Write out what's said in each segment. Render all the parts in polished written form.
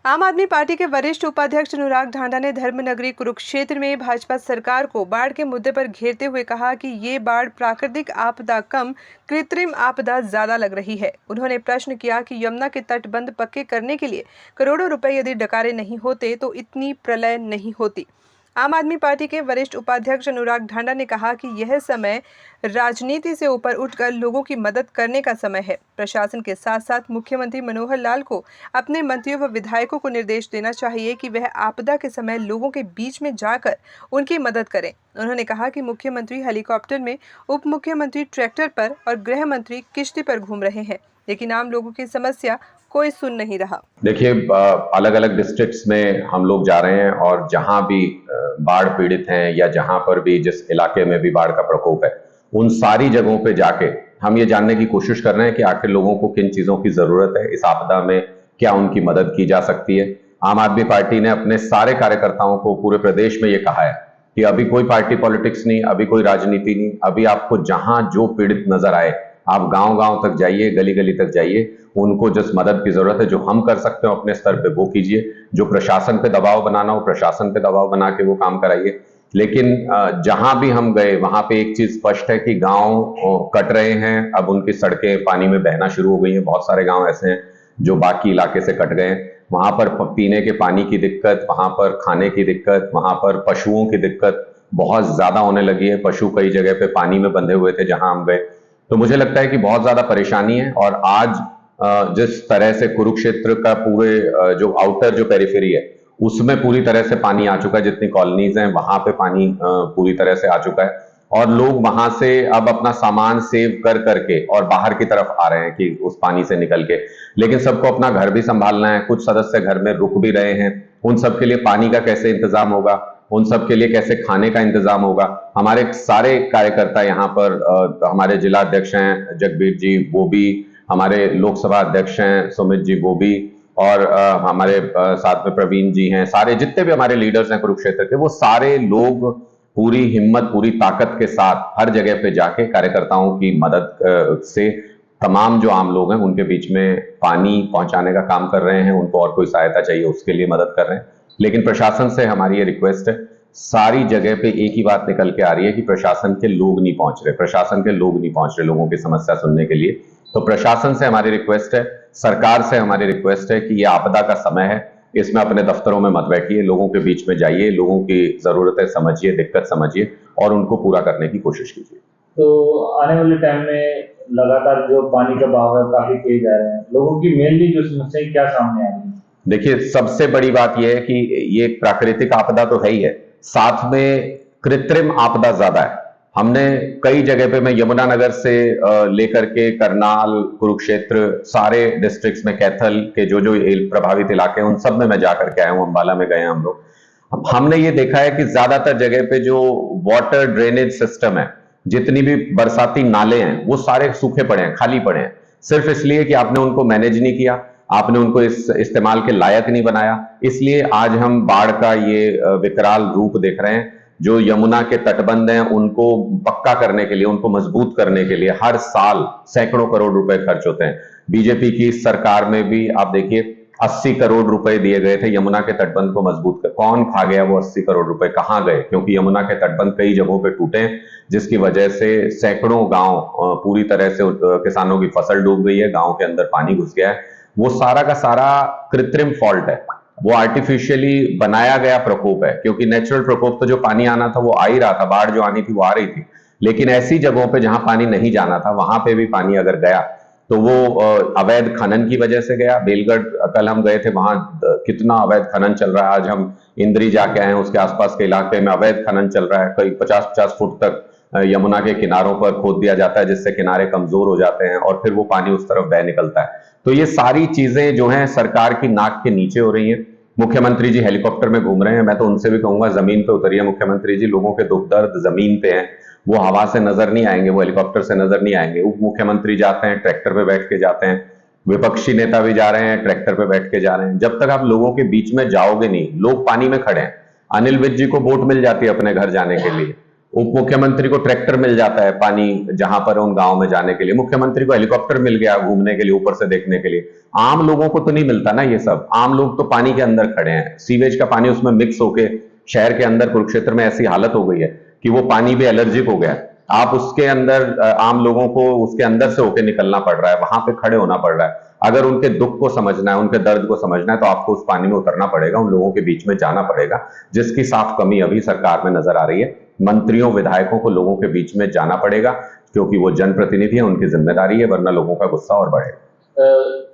आम आदमी पार्टी के वरिष्ठ उपाध्यक्ष अनुराग ढांडा ने धर्मनगरी कुरुक्षेत्र में भाजपा सरकार को बाढ़ के मुद्दे पर घेरते हुए कहा कि ये बाढ़ प्राकृतिक आपदा कम कृत्रिम आपदा ज्यादा लग रही है। उन्होंने प्रश्न किया कि यमुना के तटबंध पक्के करने के लिए करोड़ों रुपए यदि डकारे नहीं होते तो इतनी प्रलय नहीं होती। आम आदमी पार्टी के वरिष्ठ उपाध्यक्ष अनुराग ढांडा ने कहा कि यह समय राजनीति से ऊपर उठकर लोगों की मदद करने का समय है। प्रशासन के साथ साथ मुख्यमंत्री मनोहर लाल को अपने मंत्रियों व विधायकों को निर्देश देना चाहिए कि वह आपदा के समय लोगों के बीच में जाकर उनकी मदद करें। उन्होंने कहा कि मुख्यमंत्री हेलीकॉप्टर में, उप मुख्यमंत्री ट्रैक्टर पर और गृह मंत्री किश्ती पर घूम रहे हैं, लेकिन आम लोगों की समस्या कोई सुन नहीं रहा। देखिए, अलग अलग डिस्ट्रिक्ट्स में हम लोग जा रहे हैं और जहां भी बाढ़ पीड़ित हैं या जहां पर भी जिस इलाके में भी बाढ़ का प्रकोप है, उन सारी जगहों पे जाके हम ये जानने की कोशिश कर रहे हैं कि आखिर लोगों को किन चीजों की जरूरत है, इस आपदा में क्या उनकी मदद की जा सकती है। आम आदमी पार्टी ने अपने सारे कार्यकर्ताओं को पूरे प्रदेश में ये कहा है कि अभी कोई पार्टी पॉलिटिक्स नहीं, अभी कोई राजनीति नहीं, अभी आपको जहां जो पीड़ित नजर आए आप गांव गांव तक जाइए, गली गली तक जाइए, उनको जिस मदद की जरूरत है, जो हम कर सकते हो अपने स्तर पे वो कीजिए। जो प्रशासन पे दबाव बनाना हो प्रशासन पे दबाव बना के वो काम कराइए। लेकिन जहां भी हम गए वहां पे एक चीज स्पष्ट है कि गांव कट रहे हैं, अब उनकी सड़कें पानी में बहना शुरू हो गई हैं। बहुत सारे गांव ऐसे हैं जो बाकी इलाके से कट गए हैं। वहां पर पीने के पानी की दिक्कत, वहां पर खाने की दिक्कत, वहां पर पशुओं की दिक्कत बहुत ज्यादा होने लगी है। पशु कई जगह पे पानी में बंधे हुए थे जहां हम गए। तो मुझे लगता है कि बहुत ज्यादा परेशानी है। और आज जिस तरह से कुरुक्षेत्र का पूरे जो आउटर जो पेरिफेरी है उसमें पूरी तरह से पानी आ चुका है, जितनी कॉलोनीज हैं वहां पे पानी पूरी तरह से आ चुका है और लोग वहां से अब अपना सामान सेव कर करके और बाहर की तरफ आ रहे हैं कि उस पानी से निकल के। लेकिन सबको अपना घर भी संभालना है, कुछ सदस्य घर में रुक भी रहे हैं। उन सब के लिए पानी का कैसे इंतजाम होगा, उन सब के लिए कैसे खाने का इंतजाम होगा। हमारे सारे कार्यकर्ता यहाँ पर हमारे जिला अध्यक्ष हैं जगबीर जी, वो भी हमारे लोकसभा अध्यक्ष हैं सुमित जी, वो भी, और हमारे साथ में प्रवीण जी हैं, सारे जितने भी हमारे लीडर्स हैं कुरुक्षेत्र के, वो सारे लोग पूरी हिम्मत पूरी ताकत के साथ हर जगह पे जाके कार्यकर्ताओं की मदद से तमाम जो आम लोग हैं उनके बीच में पानी पहुंचाने का काम कर रहे हैं। उनको और कोई सहायता चाहिए उसके लिए मदद कर रहे हैं। लेकिन प्रशासन से हमारी ये रिक्वेस्ट है, सारी जगह पे एक ही बात निकल के आ रही है कि प्रशासन के लोग नहीं पहुंच रहे, प्रशासन के लोग नहीं पहुंच रहे लोगों की समस्या सुनने के लिए। तो प्रशासन से हमारी रिक्वेस्ट है, सरकार से हमारी रिक्वेस्ट है कि ये आपदा का समय है, इसमें अपने दफ्तरों में मत बैठिए, लोगों के बीच में जाइए, लोगों की जरूरतें समझिए, दिक्कत समझिए और उनको पूरा करने की कोशिश कीजिए। तो आने वाले टाइम में लगातार जो पानी का बहाव है काफी तेज आ रहा है, लोगों की मेनली जो समस्या क्या सामने आ रही है? देखिए, सबसे बड़ी बात यह है कि ये प्राकृतिक आपदा तो है ही है, साथ में कृत्रिम आपदा ज्यादा है। हमने कई जगह पे, मैं यमुनानगर से लेकर के करनाल, कुरुक्षेत्र, सारे डिस्ट्रिक्ट्स में, कैथल के जो जो प्रभावित इलाके हैं उन सब में मैं जाकर के आया हूं। अंबाला में गए हम लोग। हमने ये देखा है कि ज्यादातर जगह पे जो वाटर ड्रेनेज सिस्टम है, जितनी भी बरसाती नाले हैं, वो सारे सूखे पड़े हैं, खाली पड़े हैं, सिर्फ इसलिए कि आपने उनको मैनेज नहीं किया, आपने उनको इस इस्तेमाल के लायक नहीं बनाया। इसलिए आज हम बाढ़ का ये विकराल रूप देख रहे हैं। जो यमुना के तटबंध हैं उनको पक्का करने के लिए, उनको मजबूत करने के लिए हर साल सैकड़ों करोड़ रुपए खर्च होते हैं। बीजेपी की सरकार में भी आप देखिए 80 करोड़ रुपए दिए गए थे यमुना के तटबंध को मजबूत कर। कौन खा गया वो 80 करोड़ रुपए, कहां गए? क्योंकि यमुना के तटबंध कई जगहों पे टूटे, जिसकी वजह से सैकड़ों गांव पूरी तरह से किसानों की फसल डूब गई है, गांव के अंदर पानी घुस गया है। वो सारा का सारा कृत्रिम फॉल्ट है, वो आर्टिफिशियली बनाया गया प्रकोप है। क्योंकि नेचुरल प्रकोप तो जो पानी आना था वो आ ही रहा था, बाढ़ जो आनी थी वो आ रही थी। लेकिन ऐसी जगहों पे जहां पानी नहीं जाना था वहां पे भी पानी अगर गया तो वो अवैध खनन की वजह से गया। बेलगढ़ कल हम गए थे, वहां कितना अवैध खनन चल रहा है। आज हम इंद्री जाके आए हैं, उसके आसपास के इलाके में अवैध खनन चल रहा है। कई 50-50 फुट तक यमुना के किनारों पर खोद दिया जाता है, जिससे किनारे कमजोर हो जाते हैं और फिर वो पानी उस तरफ बह निकलता है। तो ये सारी चीजें जो हैं सरकार की नाक के नीचे हो रही हैं। मुख्यमंत्री जी हेलीकॉप्टर में घूम रहे हैं, मैं तो उनसे भी कहूंगा जमीन पे उतरिए मुख्यमंत्री जी। लोगों के दुख दर्द जमीन पे हैं, वो हवा से नजर नहीं आएंगे, वो हेलीकॉप्टर से नजर नहीं आएंगे। उप मुख्यमंत्री जाते हैं, ट्रैक्टर पे बैठ के जाते हैं, विपक्षी नेता भी जा रहे हैं, ट्रैक्टर पे बैठ के जा रहे हैं। जब तक आप लोगों के बीच में जाओगे नहीं, लोग पानी में खड़े हैं। अनिल विज जी को बोट मिल जाती है अपने घर जाने के लिए, उप मुख्यमंत्री को ट्रैक्टर मिल जाता है पानी जहां पर उन गांव में जाने के लिए, मुख्यमंत्री को हेलीकॉप्टर मिल गया घूमने के लिए, ऊपर से देखने के लिए। आम लोगों को तो नहीं मिलता ना ये सब। आम लोग तो पानी के अंदर खड़े हैं, सीवेज का पानी उसमें मिक्स होके शहर के अंदर कुरुक्षेत्र में ऐसी हालत हो गई है कि वो पानी भी एलर्जिक हो गया है। आप उसके अंदर आम लोगों को उसके अंदर से होके निकलना पड़ रहा है, वहां पे खड़े होना पड़ रहा है। अगर उनके दुख को समझना है, उनके दर्द को समझना है, तो आपको उस पानी में उतरना पड़ेगा, उन लोगों के बीच में जाना पड़ेगा, जिसकी साफ कमी अभी सरकार में नजर आ रही है। मंत्रियों विधायकों को लोगों के बीच में जाना पड़ेगा, क्योंकि वो जनप्रतिनिधि है, उनकी जिम्मेदारी है, वरना लोगों का गुस्सा और बढ़ेगा।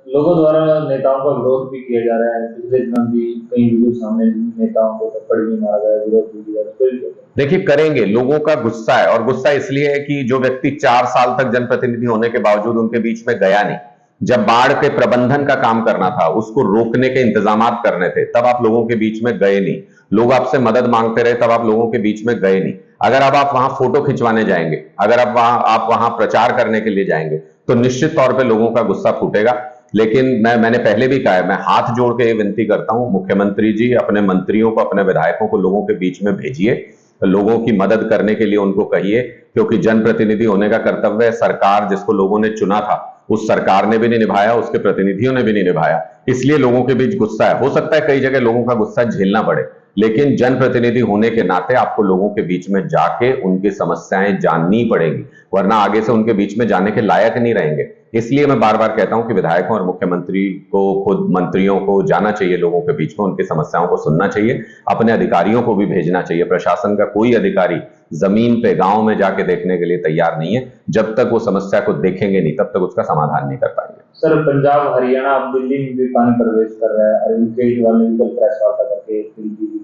लोगों द्वारा नेताओं का विरोध भी किया जा रहा है। पिछले दिनों भी कई वीडियो सामने नेताओं को थप्पड़ भी मारा गया, विरोध भी किया गया। देखिए, करेंगे, लोगों का गुस्सा है, और गुस्सा इसलिए है कि जो व्यक्ति 4 साल तक जनप्रतिनिधि होने के बावजूद उनके बीच में गया नहीं, जब बाढ़ के प्रबंधन का काम करना था, उसको रोकने के इंतजाम करने थे, तब आप लोगों के बीच में गए नहीं। लोग आपसे मदद मांगते रहे, तब आप लोगों के बीच में गए नहीं। अगर अब आप वहां फोटो खिंचवाने जाएंगे, अगर आप वहां प्रचार करने के लिए जाएंगे, तो निश्चित तौर पर लोगों का गुस्सा फूटेगा। लेकिन मैंने पहले भी कहा है, मैं हाथ जोड़ के विनती करता हूं, मुख्यमंत्री जी अपने मंत्रियों को, अपने विधायकों को लोगों के बीच में भेजिए, लोगों की मदद करने के लिए उनको कहिए, क्योंकि जनप्रतिनिधि होने का कर्तव्य है। सरकार जिसको लोगों ने चुना था, उस सरकार ने भी नहीं निभाया, उसके प्रतिनिधियों ने भी नहीं निभाया, इसलिए लोगों के बीच गुस्सा है। हो सकता है कई जगह लोगों का गुस्सा झेलना पड़े, लेकिन जनप्रतिनिधि होने के नाते आपको लोगों के बीच में जाके उनकी समस्याएं जाननी पड़ेगी, वरना आगे से उनके बीच में जाने के लायक नहीं रहेंगे। इसलिए मैं बार बार कहता हूं कि विधायकों और मुख्यमंत्री को, खुद मंत्रियों को जाना चाहिए लोगों के बीच में, उनकी समस्याओं को सुनना चाहिए, अपने अधिकारियों को भी भेजना चाहिए। प्रशासन का कोई अधिकारी जमीन पे गांव में जाके देखने के लिए तैयार नहीं है। जब तक वो समस्या को देखेंगे नहीं, तब तक उसका समाधान नहीं कर पाएंगे। सर, पंजाब, हरियाणा, अब दिल्ली में भी पानी प्रवेश कर रहा है। अरविंद केजरीवाल ने भी कल प्रेस वार्ता करके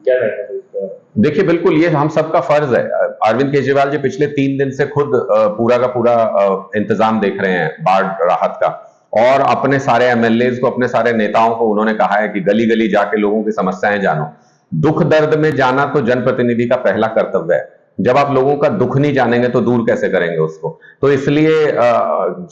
क्या कहते हैं? देखिए, बिल्कुल, ये हम सबका फर्ज है। अरविंद केजरीवाल जी पिछले 3 दिन से खुद पूरा का पूरा इंतजाम देख रहे हैं बाढ़ राहत का, और अपने सारे एमएलए को, अपने सारे नेताओं को उन्होंने कहा है कि गली गली जाके लोगों की समस्याएं जानो। दुख दर्द में जाना तो जनप्रतिनिधि का पहला कर्तव्य है। जब आप लोगों का दुख नहीं जानेंगे तो दूर कैसे करेंगे उसको? तो इसलिए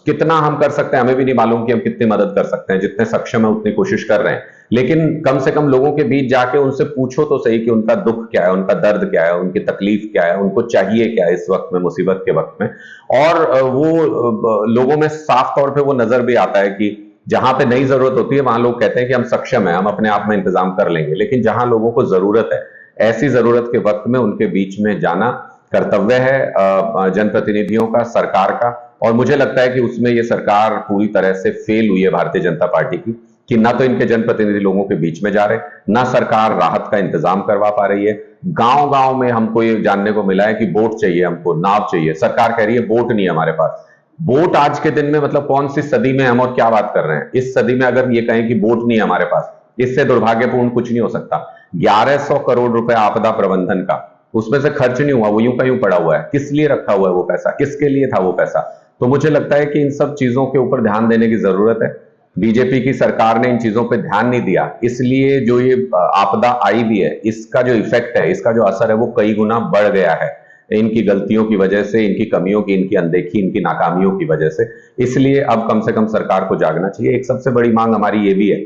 कितना हम कर सकते हैं हमें भी नहीं मालूम कि हम कितनी मदद कर सकते हैं। जितने सक्षम है उतनी कोशिश कर रहे हैं, लेकिन कम से कम लोगों के बीच जाके उनसे पूछो तो सही कि उनका दुख क्या है, उनका दर्द क्या है, उनकी तकलीफ क्या है, उनको चाहिए क्या है इस वक्त में, मुसीबत के वक्त में। और वो लोगों में साफ तौर पर वो नजर भी आता है कि जहां पे नई जरूरत होती है वहां लोग कहते हैं कि हम सक्षम हैं, हम अपने आप में इंतजाम कर लेंगे, लेकिन जहां लोगों को जरूरत है, ऐसी जरूरत के वक्त में उनके बीच में जाना कर्तव्य है जनप्रतिनिधियों का, सरकार का। और मुझे लगता है कि उसमें ये सरकार पूरी तरह से फेल हुई है भारतीय जनता पार्टी की, कि ना तो इनके जनप्रतिनिधि लोगों के बीच में जा रहे, ना सरकार राहत का इंतजाम करवा पा रही है। गांव गांव में हमको ये जानने को मिला है कि बोट चाहिए, हमको नाव चाहिए, सरकार कह रही है बोट नहीं है हमारे पास। बोट आज के दिन में, मतलब कौन सी सदी में हम और क्या बात कर रहे हैं? इस सदी में अगर ये कहें कि बोट नहीं है हमारे पास, इससे दुर्भाग्यपूर्ण कुछ नहीं हो सकता। 1100 करोड़ रुपए आपदा प्रबंधन का, उसमें से खर्च नहीं हुआ, वो यूं का यूं पड़ा हुआ है। किस लिए रखा हुआ है वो पैसा? किसके लिए था वो पैसा? तो मुझे लगता है कि इन सब चीजों के ऊपर ध्यान देने की जरूरत है। बीजेपी की सरकार ने इन चीजों पे ध्यान नहीं दिया, इसलिए जो ये आपदा आई भी है, इसका जो इफेक्ट है, इसका जो असर है, वो कई गुना बढ़ गया है इनकी गलतियों की वजह से, इनकी कमियों की, इनकी अनदेखी, इनकी नाकामियों की वजह से। इसलिए अब कम से कम सरकार को जागना चाहिए। एक सबसे बड़ी मांग हमारी ये भी है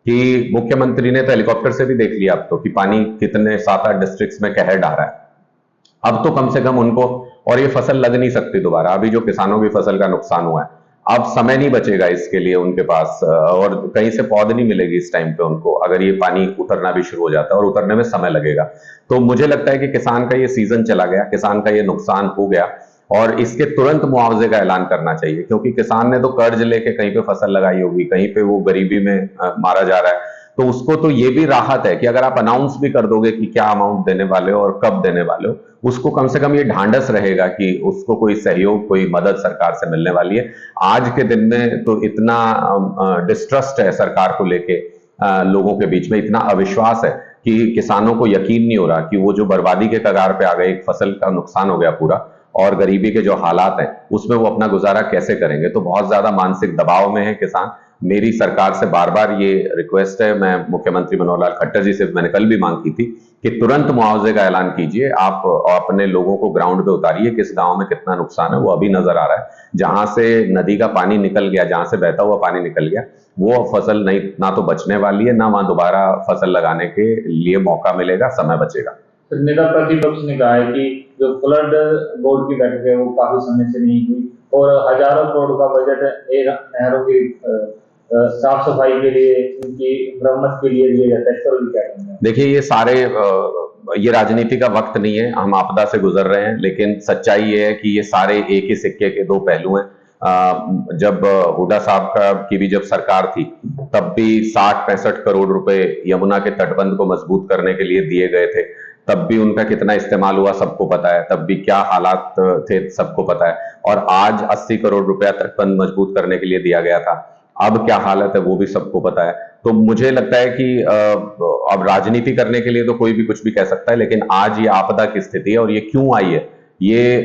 कि मुख्यमंत्री ने तो हेलीकॉप्टर से भी देख लिया अब तो, कि पानी कितने 7-8 डिस्ट्रिक्ट्स में कहर ढा रहा है। अब तो कम से कम उनको, और ये फसल लग नहीं सकती दोबारा, अभी जो किसानों की फसल का नुकसान हुआ है, अब समय नहीं बचेगा इसके लिए उनके पास, और कहीं से पौध नहीं मिलेगी इस टाइम पे उनको, अगर ये पानी उतरना भी शुरू हो जाता है, और उतरने में समय लगेगा। तो मुझे लगता है कि किसान का ये सीजन चला गया, किसान का ये नुकसान हो गया, और इसके तुरंत मुआवजे का ऐलान करना चाहिए, क्योंकि किसान ने तो कर्ज लेके कहीं पे फसल लगाई होगी, कहीं पे वो गरीबी में मारा जा रहा है। तो उसको तो ये भी राहत है कि अगर आप अनाउंस भी कर दोगे कि क्या अमाउंट देने वाले हो और कब देने वाले हो, उसको कम से कम ये ढांढस रहेगा कि उसको कोई सहयोग, कोई मदद सरकार से मिलने वाली है। आज के दिन में तो इतना डिस्ट्रस्ट है सरकार को लेके, लोगों के बीच में इतना अविश्वास है कि किसानों को यकीन नहीं हो रहा कि वो जो बर्बादी के कगार पे आ गए, एक फसल का नुकसान हो गया पूरा, और गरीबी के जो हालात हैं उसमें वो अपना गुजारा कैसे करेंगे। तो बहुत ज्यादा मानसिक दबाव में है किसान। मेरी सरकार से बार बार ये रिक्वेस्ट है, मैं मुख्यमंत्री मनोहर लाल खट्टर जी से मैंने कल भी मांग की थी कि तुरंत मुआवजे का ऐलान कीजिए, आप अपने लोगों को ग्राउंड पे उतारिए, किस गांव में कितना नुकसान है वो अभी नजर आ रहा है। जहां से नदी का पानी निकल गया, जहां से बहता हुआ पानी निकल गया, वो फसल नहीं, ना तो बचने वाली है, ना वहां दोबारा फसल लगाने के लिए मौका मिलेगा, समय बचेगा। नेता प्रतिपक्ष ने कहा है कि जो फ्लड बोर्ड की बैठक है वो काफी समय से नहीं हुई और हजारों करोड़ का बजट नहरों की साफ सफाई के लिए, उनकी मरम्मत के लिए दिया जाता है। इस पर भी क्या कहना है? देखिए, ये राजनीति का वक्त नहीं है, हम आपदा से गुजर रहे हैं, लेकिन सच्चाई ये है कि ये सारे एक ही सिक्के के दो पहलू हैं। जब हुड्डा साहब की भी जब सरकार थी, तब भी 60-65 करोड़ रुपए यमुना के तटबंध को मजबूत करने के लिए दिए गए थे। तब भी उनका कितना इस्तेमाल हुआ सबको पता है, तब भी क्या हालात थे सबको पता है। और आज 80 करोड़ रुपया तटबंध मजबूत करने के लिए दिया गया था, अब क्या हालत है वो भी सबको पता है। तो मुझे लगता है कि अब राजनीति करने के लिए तो कोई भी कुछ भी कह सकता है, लेकिन आज ये आपदा की स्थिति है और ये क्यों आई है, ये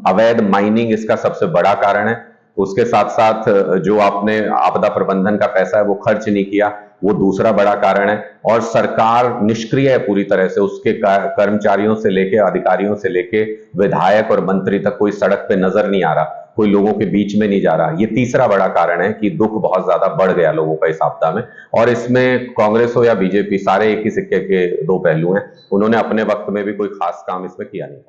अवैध माइनिंग इसका सबसे बड़ा कारण है। उसके साथ साथ जो आपने आपदा प्रबंधन का पैसा है वो खर्च नहीं किया, वो दूसरा बड़ा कारण है। और सरकार निष्क्रिय है पूरी तरह से, उसके कर्मचारियों से लेके, अधिकारियों से लेके विधायक और मंत्री तक कोई सड़क पे नजर नहीं आ रहा, कोई लोगों के बीच में नहीं जा रहा। ये तीसरा बड़ा कारण है कि दुख बहुत ज्यादा बढ़ गया लोगों का इस आपदा में। और इसमें कांग्रेस हो या बीजेपी, सारे एक ही सिक्के के दो पहलू हैं। उन्होंने अपने वक्त में भी कोई खास काम इसमें किया नहीं था।